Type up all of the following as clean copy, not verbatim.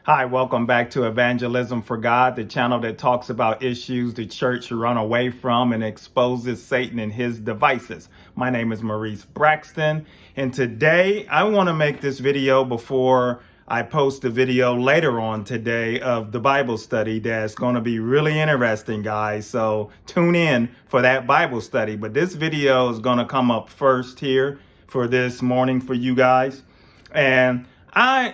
Hi, welcome back to Evangelism for God, the channel that talks about issues the church run away from and exposes Satan and his devices. My name is Maurice Braxton, and today I want to make this video before I post a video later on today of the Bible study that's going to be really interesting, guys. So tune in for that Bible study. But this video is going to come up first here for this morning for you guys. And I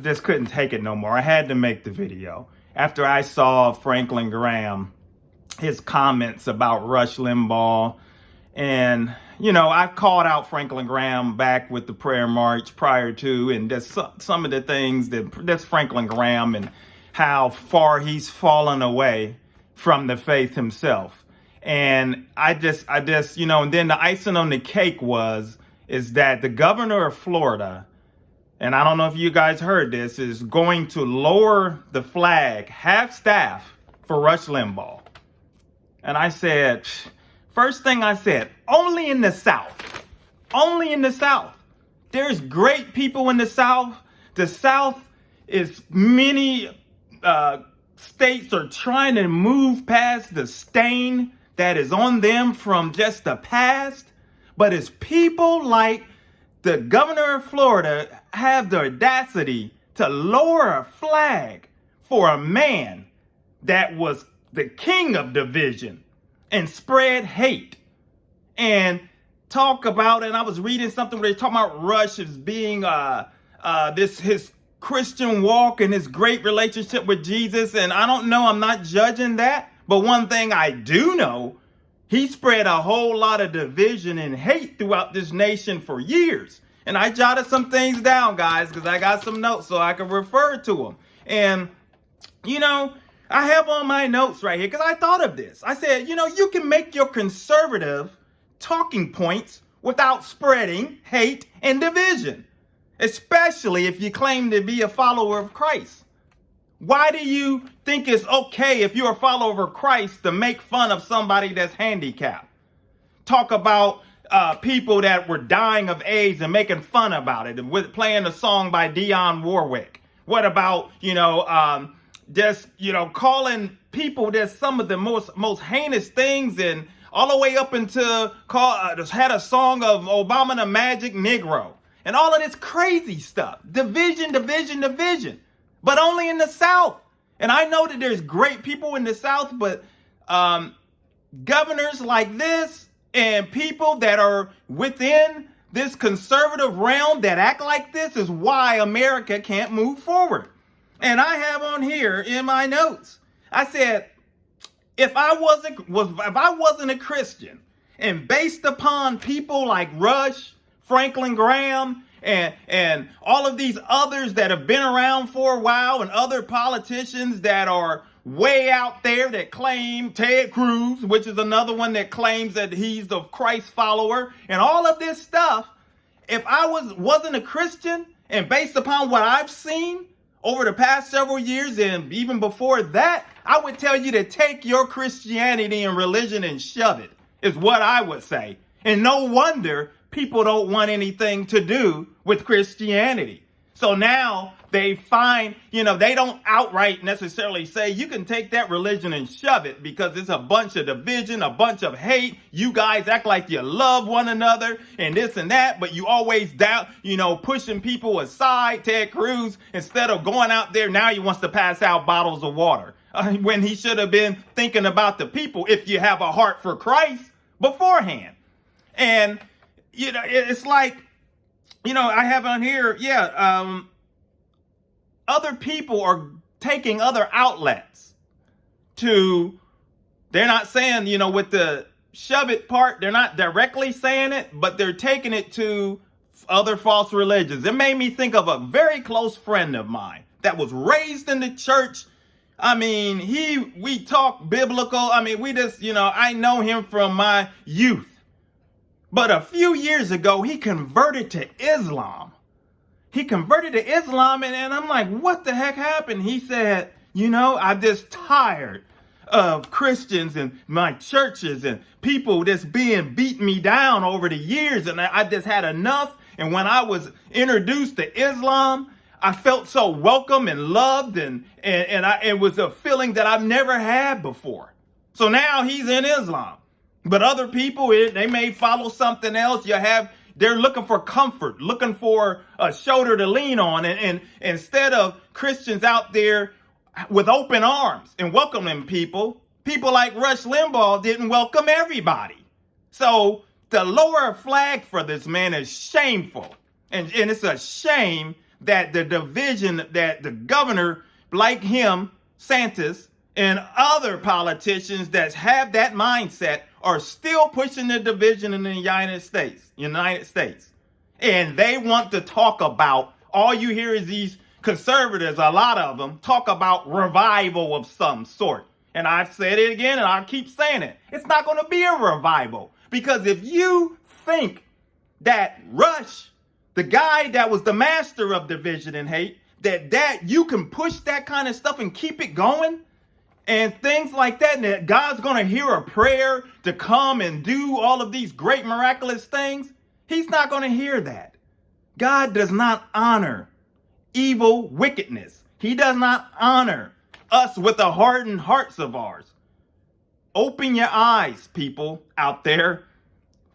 just couldn't take it no more. I had to make the video after I saw Franklin Graham, his comments about Rush Limbaugh. And, I've called out Franklin Graham back with the prayer march prior to, and that's some of the things that's Franklin Graham and how far he's fallen away from the faith himself. And and then the icing on the cake is that the governor of Florida, and I don't know if you guys heard this, is going to lower the flag, half-staff, for Rush Limbaugh. And I said, first thing I said, only in the South. Only in the South. There's great people in the South. The South is many states are trying to move past the stain that is on them from just the past. But it's people like the governor of Florida have the audacity to lower a flag for a man that was the king of division and spread hate and talk about, and I was reading something where they talking about Rush as being his Christian walk and his great relationship with Jesus. And I don't know, I'm not judging that. But one thing I do know, he spread a whole lot of division and hate throughout this nation for years. And I jotted some things down, guys, because I got some notes so I can refer to them. And, I have on my notes right here because I thought of this. I said, you can make your conservative talking points without spreading hate and division, especially if you claim to be a follower of Christ. Why do you think it's okay if you're a follower of Christ to make fun of somebody that's handicapped? Talk about people that were dying of AIDS and making fun about it, with playing a song by Dionne Warwick. What about, calling people that's some of the most heinous things, and all the way up into had a song of Obama the Magic Negro and all of this crazy stuff. Division, but only in the South. And I know that there's great people in the South, but governors like this and people that are within this conservative realm that act like this is why America can't move forward. And I have on here in my notes, I said, if I wasn't a Christian, and based upon people like Rush, Franklin Graham, and all of these others that have been around for a while, and other politicians that are way out there that claim, Ted Cruz, which is another one that claims that he's the Christ follower, and all of this stuff, if I wasn't a Christian, and based upon what I've seen over the past several years and even before that, I would tell you to take your Christianity and religion and shove it, is what I would say. And no wonder people don't want anything to do with Christianity. So now they find, they don't outright necessarily say you can take that religion and shove it because it's a bunch of division, a bunch of hate. You guys act like you love one another and this and that, but you always doubt, pushing people aside. Ted Cruz, instead of going out there, now he wants to pass out bottles of water when he should have been thinking about the people if you have a heart for Christ beforehand. And, it's like, I have on here, other people are taking other outlets they're not saying, with the shove it part, they're not directly saying it, but they're taking it to other false religions. It made me think of a very close friend of mine that was raised in the church. I mean, we talk biblical. I mean, I know him from my youth. But a few years ago, he converted to Islam. And I'm like, what the heck happened? He said, I'm just tired of Christians and my churches and people just being beating me down over the years. And I just had enough. And when I was introduced to Islam, I felt so welcome and loved, and it was a feeling that I've never had before. So now he's in Islam. But other people, they may follow something else. They're looking for comfort, looking for a shoulder to lean on. And instead of Christians out there with open arms and welcoming people like Rush Limbaugh didn't welcome everybody. So to lower a flag for this man is shameful. And it's a shame that the division that the governor like him, Santos, and other politicians that have that mindset are still pushing the division in the United States. And they want to talk about, all you hear is these conservatives, a lot of them, talk about revival of some sort. And I've said it again, and I'll keep saying it. It's not going to be a revival. Because if you think that Rush, the guy that was the master of division and hate, that you can push that kind of stuff and keep it going, and things like that, and that God's going to hear a prayer to come and do all of these great miraculous things, he's not going to hear that. God does not honor evil wickedness. He does not honor us with the hardened hearts of ours. Open your eyes, people out there.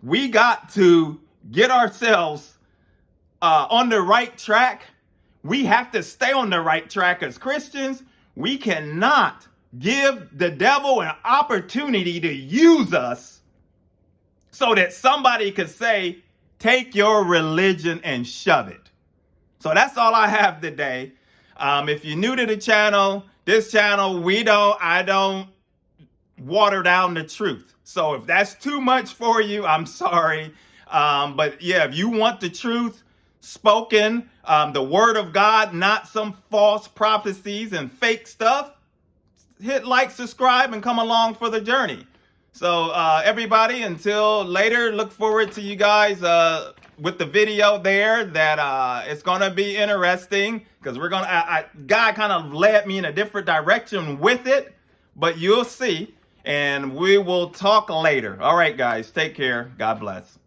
We got to get ourselves on the right track. We have to stay on the right track as Christians. We cannot give the devil an opportunity to use us so that somebody could say, take your religion and shove it. So that's all I have today. If you're new to the channel, this channel, I don't water down the truth. So if that's too much for you, I'm sorry. But yeah, if you want the truth spoken, the word of God, not some false prophecies and fake stuff, hit like, subscribe, and come along for the journey. So everybody, until later, look forward to you guys with the video there. That it's going to be interesting because God kind of led me in a different direction with it, but you'll see, and we will talk later. All right, guys, take care. God bless.